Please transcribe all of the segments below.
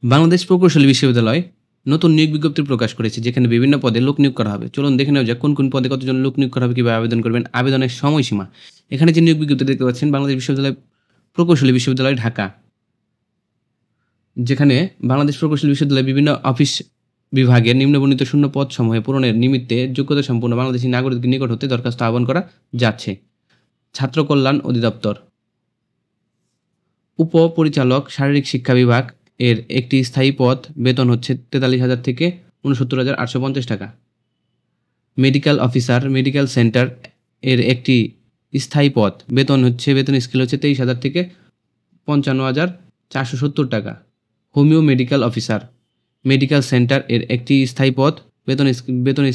বাংলাদেশ প্রকৌশলী বিশ্ববিদ্যালয় নতুন নিয়োগ বিজ্ঞপ্তি প্রকাশ করেছে, যেখানে বিভিন্ন পদে লোক নিয়োগ করা হবে। চলুন দেখে নেওয়া যাক কোন কোন পদে কতজন লোক নিয়োগ করা হবে, কীভাবে আবেদন করবেন, আবেদনের সময়সীমা। এখানে যে নিয়োগ বিজ্ঞপ্তি দেখতে পাচ্ছেন, বাংলাদেশ বিশ্ববিদ্যালয় প্রকৌশলী বিশ্ববিদ্যালয় ঢাকা, যেখানে বাংলাদেশ প্রকৌশলী বিশ্ববিদ্যালয় বিভিন্ন অফিস বিভাগের নিম্নবর্ণিত শূন্য পদ সমূহে পূরণের নিমিত্তে যোগ্যতা সম্পন্ন বাংলাদেশী নাগরিকের নিকট হতে দরখাস্ত আহ্বান করা যাচ্ছে। ছাত্র কল্যাণ অধিদপ্তর, উপপরিচালক শারীরিক শিক্ষা বিভাগ এর একটি স্থায়ী পদ, বেতন হচ্ছে 43,000 থেকে 69,850 টাকা। মেডিকেল অফিসার মেডিকেল সেন্টার এর একটি স্থায়ী পদ, বেতন স্কেল হচ্ছে 23,000 থেকে 55,470 টাকা। Homeo medical officer medical centre এর একটি স্থায়ী পদ, বেতন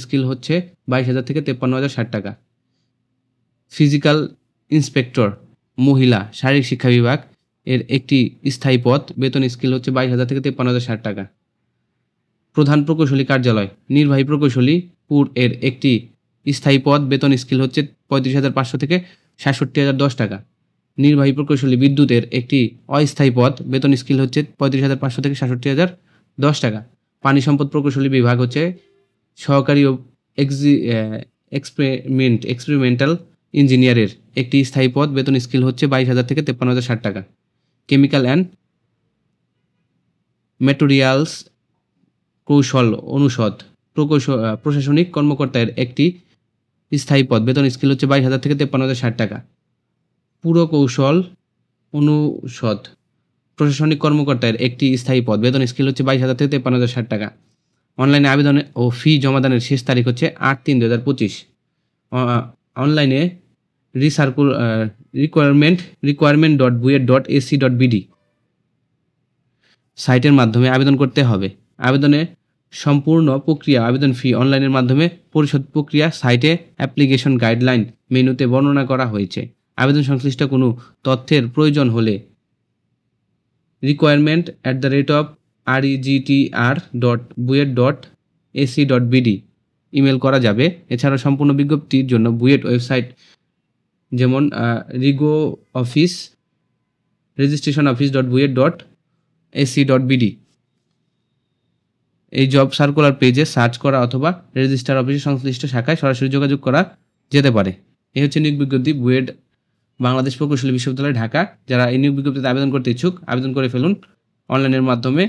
স্কেল হচ্ছে 22,000 থেকে 53,060 টাকা। ফিজিক্যাল ইন্সপেক্টর মহিলা শারীরিক শিক্ষা বিভাগ এর একটি স্থায়ী পদ, বেতন স্কেল হচ্ছে 22,000 থেকে 53,060 টাকা। প্রধান প্রকৌশলী কার্যালয় নির্বাহী প্রকৌশলী পুর এর একটি স্থায়ী পদ, বেতন স্কেল হচ্ছে 35,500 থেকে 67,010 টাকা। নির্বাহী প্রকৌশলী বিদ্যুতের একটি অস্থায়ী পদ, বেতন স্কেল হচ্ছে 35,500 থেকে 67,010 টাকা। পানি সম্পদ প্রকৌশলী বিভাগ হচ্ছে সহকারী ও এক্সপেরিমেন্টাল ইঞ্জিনিয়ারের একটি স্থায়ী পদ, বেতন স্কেল হচ্ছে 22,000 থেকে 53,060 টাকা। কেমিক্যাল অ্যান্ড ম্যাটেরিয়ালস কৌশল অনুষদ প্রশাসনিক কর্মকর্তার একটি স্থায়ী পদ, বেতন স্কেল হচ্ছে 22,000 থেকে 53,060 টাকা। পুরকৌশল অনুষদ প্রশাসনিক কর্মকর্তার একটি স্থায়ী পদ, বেতন স্কেল হচ্ছে 22,000 থেকে 53,060 টাকা। অনলাইনে আবেদন ও ফি জমাদানের শেষ তারিখ হচ্ছে 8/3/2025। অনলাইনে requirement.buet.ac.bd সাইটের মাধ্যমে আবেদন করতে হবে। আবেদনে সম্পূর্ণ প্রক্রিয়া, আবেদন ফি, অনলাইনের মাধ্যমে পরিশোধ প্রক্রিয়া সাইটে অ্যাপ্লিকেশন গাইডলাইন মেনুতে বর্ণনা করা হয়েছে। আবেদন সংশ্লিষ্ট কোনো তথ্যের প্রয়োজন হলে requirement@regtr.buet.ac.bd ইমেল করা যাবে। এছাড়া সম্পূর্ণ বিজ্ঞপ্তির জন্য বুয়েট ওয়েবসাইট যেমন রিগো অফিস রেজিস্ট্রেশন office.buet.ac.bd এই জব সার্কুলার পেজে সার্চ করা অথবা রেজিস্ট্রার অফিসের সংশ্লিষ্ট শাখায় সরাসরি যোগাযোগ করা যেতে পারে। এই হচ্ছে নিয়োগ বিজ্ঞপ্তি বুয়েট বাংলাদেশ প্রকৌশলী বিশ্ববিদ্যালয় ঢাকা। যারা এই নিয়োগ বিজ্ঞপ্তিতে আবেদন করতে ইচ্ছুক, আবেদন করে ফেলুন অনলাইনের মাধ্যমে।